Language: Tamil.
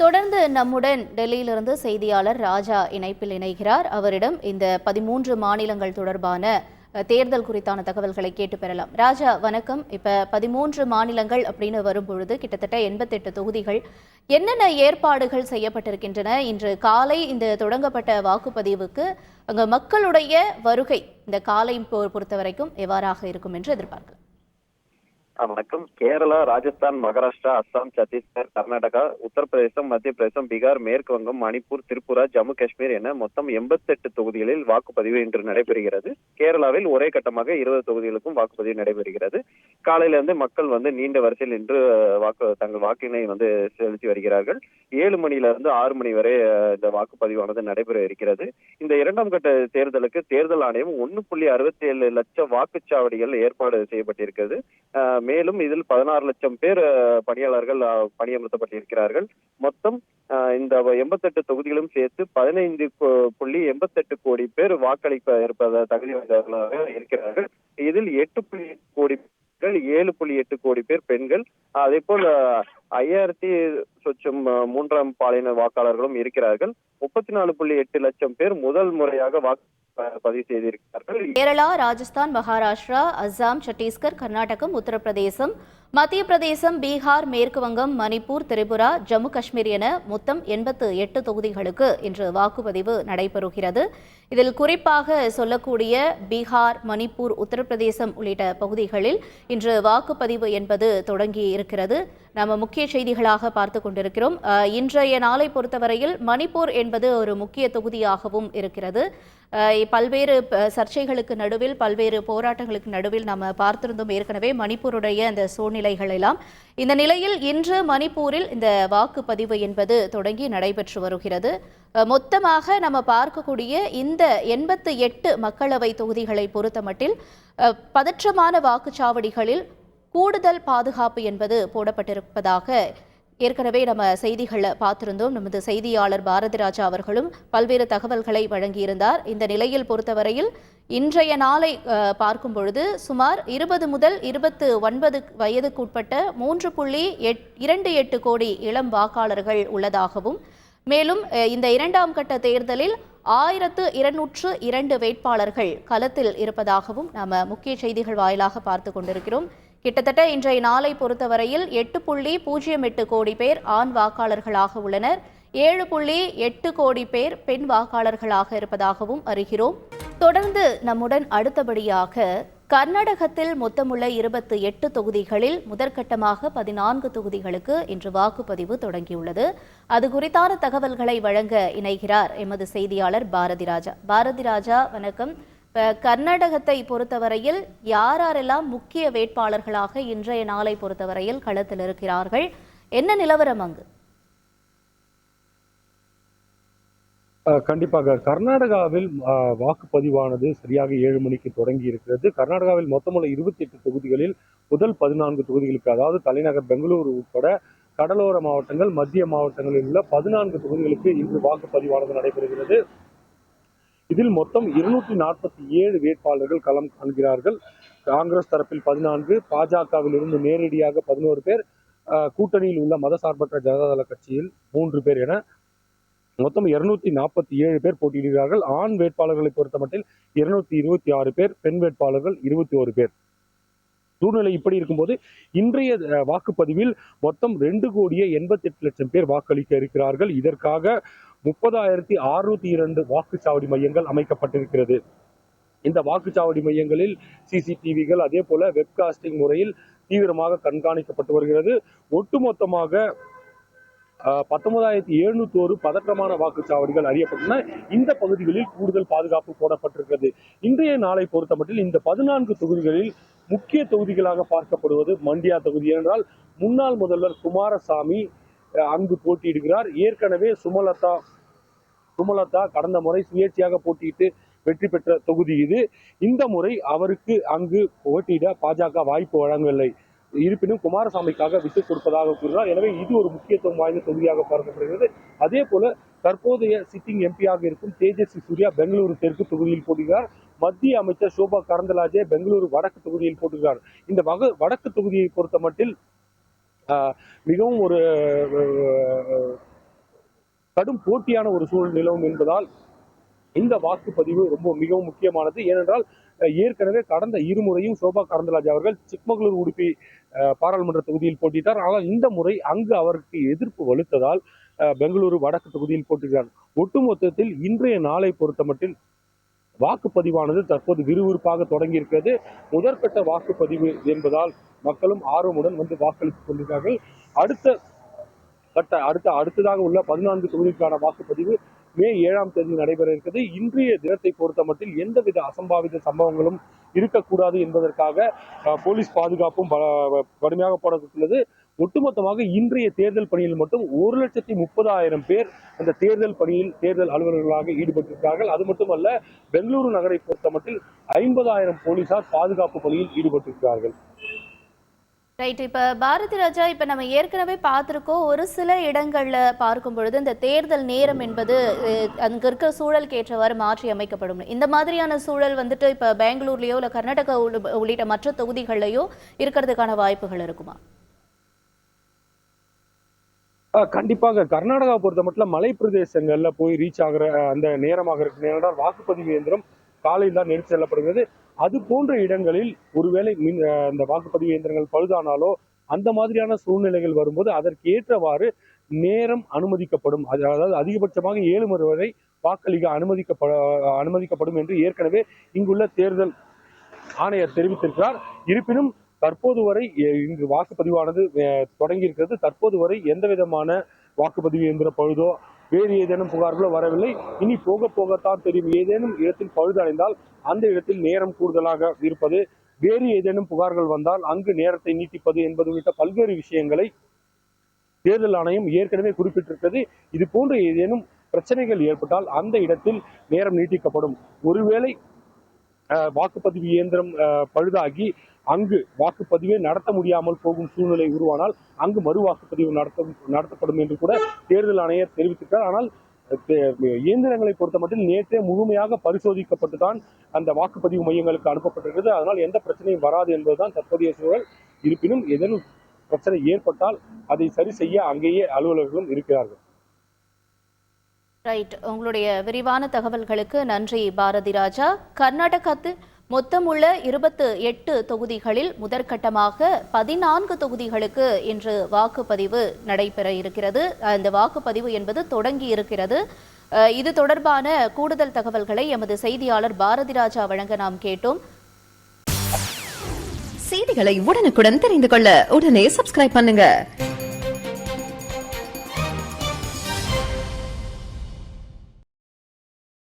தொடர்ந்து நம்முடன் டெல்லியிலிருந்து செய்தியாளர் ராஜா இணைப்பில் இணைகிறார். அவரிடம் இந்த 13 மாநிலங்கள் தொடர்பான தேர்தல் குறித்தான தகவல்களை கேட்டு பெறலாம். ராஜா வணக்கம். இப்ப 13 மாநிலங்கள் அப்படின்னு வரும்பொழுது கிட்டத்தட்ட 88 தொகுதிகள், என்னென்ன ஏற்பாடுகள் செய்யப்பட்டிருக்கின்றன? இன்று காலை இந்த தொடங்கப்பட்ட வாக்குப்பதிவுக்கு அங்க மக்களுடைய வருகை இந்த காலை பொறுத்த வரைக்கும் எவ்வாறாக இருக்கும் என்று எதிர்பார்க்கலாம்? வணக்கம். கேரளா, ராஜஸ்தான், மகாராஷ்டிரா, அஸ்ஸாம், சத்தீஸ்கர், கர்நாடகா, உத்தரப்பிரதேசம், மத்திய பிரதேசம், பீகார், மேற்கு வங்கம், மணிப்பூர், திரிபுரா, ஜம்மு காஷ்மீர் என மொத்தம் 88 தொகுதிகளில் வாக்குப்பதிவு இன்று நடைபெறுகிறது. கேரளாவில் ஒரே கட்டமாக 20 தொகுதிகளுக்கும் வாக்குப்பதிவு நடைபெறுகிறது. காலையிலிருந்து மக்கள் நீண்ட வரிசையில் நின்று தங்கள் வாக்கினை செலுத்தி வருகிறார்கள். 7 மணியிலிருந்து 6 மணி வரை இந்த வாக்குப்பதிவானது நடைபெற இருக்கிறது. இந்த இரண்டாம் கட்ட தேர்தலுக்கு தேர்தல் ஆணையம் 1.67 லட்சம் வாக்குச்சாவடிகள் ஏற்பாடு செய்யப்பட்டிருக்கிறது. மேலும் இதில் 16 லட்சம் பேர் பணியாளர்கள் பணியமர்த்தப்பட்டிருக்கிறார்கள். மொத்தம் இந்த 88 தொகுதிகளும் சேர்த்து 15.88 கோடி பேர் வாக்களிக்க இருப்பத தகுதி வாய்ந்தவர்களாக இருக்கிறார்கள். இதில் 8 கோடி 7.8 கோடி பேர் பெண்கள், அதே போல் 5000 சொச்சம் மூன்றாம் பாலின வாக்காளர்களும் இருக்கிறார்கள். 34.8 லட்சம் பேர் முதல் முறையாக பதிவு செய்திருக்கிறார்கள். கேரளா, ராஜஸ்தான், மகாராஷ்டிரா, அஸ்ஸாம், சத்தீஸ்கர், கர்நாடகம், உத்தரப்பிரதேசம், மத்திய பிரதேசம், பீகார், மேற்கு வங்கம், மணிப்பூர், திரிபுரா, ஜம்மு காஷ்மீர் என மொத்தம் 88 தொகுதிகளுக்கு இன்று வாக்குப்பதிவு நடைபெறுகிறது. இதில் குறிப்பாக சொல்லக்கூடிய பீகார், மணிப்பூர், உத்தரப்பிரதேசம் உள்ளிட்ட பகுதிகளில் இன்று வாக்குப்பதிவு என்பது தொடங்கி இருக்கிறது. நாம் முக்கிய செய்திகளாக பார்த்து கொண்டிருக்கிறோம். இன்றைய நாளை பொறுத்தவரையில் மணிப்பூர் என்பது ஒரு முக்கிய தொகுதியாகவும் இருக்கிறது. பல்வேறு சர்ச்சைகளுக்கு நடுவில், பல்வேறு போராட்டங்களுக்கு நடுவில் நாம் பார்த்திருந்தோம் ஏற்கனவே மணிப்பூருடைய அந்த சூழ்நிலைகள் எல்லாம். இந்த நிலையில் இன்று மணிப்பூரில் இந்த வாக்குப்பதிவு என்பது தொடங்கி நடைபெற்று வருகிறது. மொத்தமாக நம்ம பார்க்கக்கூடிய இந்த 88 மக்களவை தொகுதிகளை பொறுத்தமட்டில் பதற்றமான வாக்குச்சாவடிகளில் கூடுதல் பாதுகாப்பு என்பது போடப்பட்டிருப்பதாக ஏற்கனவே நம்ம செய்திகளை பார்த்திருந்தோம். நமது செய்தியாளர் பாரதி ராஜா அவர்களும் பல்வேறு தகவல்களை வழங்கியிருந்தார். இந்த நிலையில் பொறுத்தவரையில் இன்றைய நாளை பார்க்கும் பொழுது சுமார் 20 முதல் 29 வயதுக்குட்பட்ட 3.28 கோடி இளம் வாக்காளர்கள் உள்ளதாகவும், மேலும் இந்த இரண்டாம் கட்ட தேர்தலில் 1202 வேட்பாளர்கள் களத்தில் இருப்பதாகவும் நாம் முக்கிய செய்திகள் வாயிலாக பார்த்து கொண்டிருக்கிறோம். கிட்டத்தட்ட இன்றைய நாளை பொறுத்தவரையில் 8.08 கோடி பேர் ஆண் வாக்காளர்களாக உள்ளனர். 7.8 கோடி பேர் பெண் வாக்காளர்களாக இருப்பதாகவும் அறிகிறோம். தொடர்ந்து நம்முடன் அடுத்தபடியாக கர்நாடகத்தில் மொத்தமுள்ள 28 தொகுதிகளில் முதற்கட்டமாக 14 தொகுதிகளுக்கு இன்று வாக்குப்பதிவு தொடங்கியுள்ளது. அது குறித்தான தகவல்களை வழங்க இணைகிறார் எமது செய்தியாளர் பாரதி ராஜா. பாரதி ராஜா வணக்கம். கர்நாடகத்தை பொறுத்தவரையில் யாரெல்லாம் முக்கிய வேட்பாளர்களாக இன்றைய நாளை பொறுத்தவரையில் களத்தில் இருக்கிறார்கள்? என்ன நிலவரம் அங்கு? கண்டிப்பாக கர்நாடகாவில் வாக்குப்பதிவானது சரியாக 7 மணிக்கு தொடங்கி இருக்கிறது. கர்நாடகாவில் மொத்தமுள்ள 28 தொகுதிகளில் முதல் 14 தொகுதிகளுக்கு, அதாவது தலைநகர் பெங்களூரு உட்பட கடலோர மாவட்டங்கள், மத்திய மாவட்டங்களில் உள்ள 14 தொகுதிகளுக்கு இன்று வாக்குப்பதிவானது நடைபெறுகிறது. இதில் மொத்தம் 247 வேட்பாளர்கள் களம் காண்கிறார்கள். காங்கிரஸ் தரப்பில் 14, பாஜகவில் இருந்து நேரடியாக 11 பேர், கூட்டணியில் உள்ள மதசார்பற்ற ஜனதாதள கட்சியில் 3 பேர் என மொத்தம் 247 பேர் போட்டியிடுகிறார்கள். ஆண் வேட்பாளர்களை பொறுத்தமட்டில் 226 பேர், பெண் வேட்பாளர்கள் 21 பேர். சூழ்நிலை இப்படி இருக்கும்போது இன்றைய வாக்குப்பதிவில் மொத்தம் 2.88 கோடி பேர் வாக்களிக்க இருக்கிறார்கள். இதற்காக 30,602 வாக்குச்சாவடி மையங்கள் அமைக்கப்பட்டிருக்கிறது. இந்த வாக்குச்சாவடி மையங்களில் சிசிடிவிகள், அதே போல வெப்காஸ்டிங் முறையில் தீவிரமாக கண்காணிக்கப்பட்டு வருகிறது. ஒட்டுமொத்தமாக 19,701 பதற்றமான வாக்குச்சாவடிகள் அறியப்பட்டன. இந்த பகுதிகளில் கூடுதல் பாதுகாப்பு போடப்பட்டிருக்கிறது. இன்றைய நாளை பொறுத்தமட்டில் இந்த 14 தொகுதிகளில் முக்கிய தொகுதிகளாக பார்க்கப்படுவது மண்டியா தொகுதி. என்றால் முன்னாள் முதல்வர் குமாரசாமி அங்கு போட்டியிடுகிறார். ஏற்கனவே சுமலதா கடந்த முறை சுயேட்சையாக போட்டியிட்டு வெற்றி பெற்ற தொகுதி இது. இந்த முறை அவருக்கு அங்கு போட்டியிட பாஜக வாய்ப்பு வழங்கவில்லை. இருப்பினும் குமாரசாமிக்காக விட்டுக் கொடுப்பதாக கூறினார். எனவே இது ஒரு முக்கியத்துவம் வாய்ந்த தொகுதியாக பார்க்கப்படுகிறது. அதே போல தற்போதைய சிட்டிங் எம்பியாக இருக்கும் தேஜஸ்வி சூர்யா பெங்களூரு தெற்கு தொகுதியில் போட்டியிடுகிறார். மத்திய அமைச்சர் சோபா கரந்தலாஜே பெங்களூரு வடக்கு தொகுதியில் போட்டியிடுகிறார். இந்த வடக்கு தொகுதியை பொறுத்த மட்டில் மிகவும் ஒரு கடும் போட்டியான ஒரு சூழல் நிலவும் என்பதால் இந்த வாக்குப்பதிவு மிகவும் முக்கியமானது. ஏனென்றால் ஏற்கனவே கடந்த இருமுறையும் சோபா கரந்தலாஜே அவர்கள் சிக்மகளூர் உடுப்பி பாராளுமன்ற தொகுதியில் போட்டியிட்டார். ஆனால் இந்த முறை அங்கு அவருக்கு எதிர்ப்பு வலுத்ததால் பெங்களூரு வடக்கு தொகுதியில் போட்டியிட்டார். ஒட்டுமொத்தத்தில் இன்றைய நாளை பொறுத்தமட்டில் வாக்குப்பதிவானது தற்போது விறுவிறுப்பாக தொடங்கி இருக்கிறது. முதற்கட்ட வாக்குப்பதிவு என்பதால் மக்களும் ஆர்வமுடன் வந்து வாக்களித்துக் கொண்டிருக்கிறார்கள். அடுத்ததாக உள்ள 14 தொகுதிக்கான வாக்குப்பதிவு மே 7ஆம் தேதி நடைபெற இருக்கிறது. இன்றைய தினத்தை பொறுத்தமட்டில் எந்தவித அசம்பாவித சம்பவங்களும் இருக்கக்கூடாது என்பதற்காக போலீஸ் பாதுகாப்பும் கடுமையாக போடப்பட்டுள்ளது. ஒட்டுமொத்தமாக இன்றைய தேர்தல் பணியில் மட்டும் 1,30,000 பேர் அந்த தேர்தல் பணியில் தேர்தல் அலுவலர்களாக ஈடுபட்டிருக்கிறார்கள். அது மட்டுமல்ல, பெங்களூரு நகரை பொறுத்தமட்டில் 50,000 போலீசார் பாதுகாப்பு பணியில் ஈடுபட்டிருக்கிறார்கள். ரைட். இப்ப பாரதி ராஜா, இப்ப நம்ம ஏற்கனவே பார்த்திருக்கோம், ஒரு சில இடங்கள்ல பார்க்கும் பொழுது இந்த தேர்தல் நேரம் என்பது அங்க இருக்க சூழலுக்கு ஏற்றவாறு மாற்றி அமைக்கப்படும். இந்த மாதிரியான சூழல் வந்துட்டு இப்ப பெங்களூர்லயோ இல்ல கர்நாடகா உள்ளிட்ட மற்ற தொகுதிகள்லயோ இருக்கிறதுக்கான வாய்ப்புகள் இருக்குமா? கண்டிப்பாக. கர்நாடகா பொறுத்த மட்டும் மலை பிரதேசங்கள்ல போய் ரீச் ஆகிற அந்த நேரமாக இருக்கு. ஏனென்றால் வாக்குப்பதிவு இயந்திரம் காலையில் தான் எடுத்து செல்லப்படுகிறது. அது போன்ற இடங்களில் ஒருவேளை இந்த வாக்குப்பதிவு இயந்திரங்கள் பழுதானாலோ அந்த மாதிரியான சூழ்நிலைகள் வரும்போது அதற்கு ஏற்றவாறு நேரம் அனுமதிக்கப்படும். அதாவது அதிகபட்சமாக 7 முறை வரை வாக்களிக்க அனுமதிக்கப்படும் என்று ஏற்கனவே இங்குள்ள தேர்தல் ஆணையர் தெரிவித்திருக்கிறார். இருப்பினும் தற்போது வரை இங்கு வாக்குப்பதிவானது தொடங்கி இருக்கிறது. தற்போது வரை எந்த விதமான வாக்குப்பதிவு இயந்திர பழுதோ வேறு ஏதேனும் புகார்களோ வரவில்லை. இனி போக போகத்தான் தெரியும். ஏதேனும் இடத்தில் பழுதடைந்தால் அந்த இடத்தில் நேரம் கூடுதலாக இருப்பது, வேறு ஏதேனும் புகார்கள் வந்தால் அங்கு நேரத்தை நீட்டிப்பது என்பது உள்ளிட்ட பல்வேறு விஷயங்களை தேர்தல் ஆணையம் ஏற்கனவே குறிப்பிட்டிருக்கிறது. இது போன்ற ஏதேனும் பிரச்சனைகள் ஏற்பட்டால் அந்த இடத்தில் நேரம் நீட்டிக்கப்படும். ஒருவேளை வாக்குப்பதிவு இயந்திரம் பழுதாகி அங்கு வாக்குப்பதிவை நடத்த முடியாமல் போகும் சூழ்நிலை உருவானால் அங்கு மறு வாக்குப்பதிவு நடத்தப்படும் என்று கூட தேர்தல் ஆணையர் தெரிவித்திருக்கிறார். ஆனால் இயந்திரங்களை பொறுத்த மட்டும் நேற்றே முழுமையாக பரிசோதிக்கப்பட்டுதான் அந்த வாக்குப்பதிவு மையங்களுக்கு அனுப்பப்பட்டிருக்கிறது. அதனால் எந்த பிரச்சனையும் வராது என்பதுதான் தற்போதைய சூழல். இருப்பினும் ஏதேனும் பிரச்சனை ஏற்பட்டால் அதை சரி செய்ய அங்கேயே அலுவலர்களும் இருக்கிறார்கள். ரைட். உங்களுடைய விரிவான தகவல்களுக்கு நன்றி பாரதி ராஜா. கர்நாடகத்தில் மொத்தம் உள்ள 28 தொகுதிகளில் முதற்கட்டமாக 14 தொகுதிகளுக்கு இன்று வாக்குப்பதிவு நடைபெற இருக்கிறது. அந்த வாக்குப்பதிவு என்பது தொடங்கி இருக்கிறது. இது தொடர்பான கூடுதல் தகவல்களை எமது செய்தியாளர் பாரதி ராஜா வழங்க நாம் கேட்டோம். செய்திகளை உடனுக்குடன் தெரிந்து கொள்ள உடனே சப்ஸ்கிரைப் பண்ணுங்க.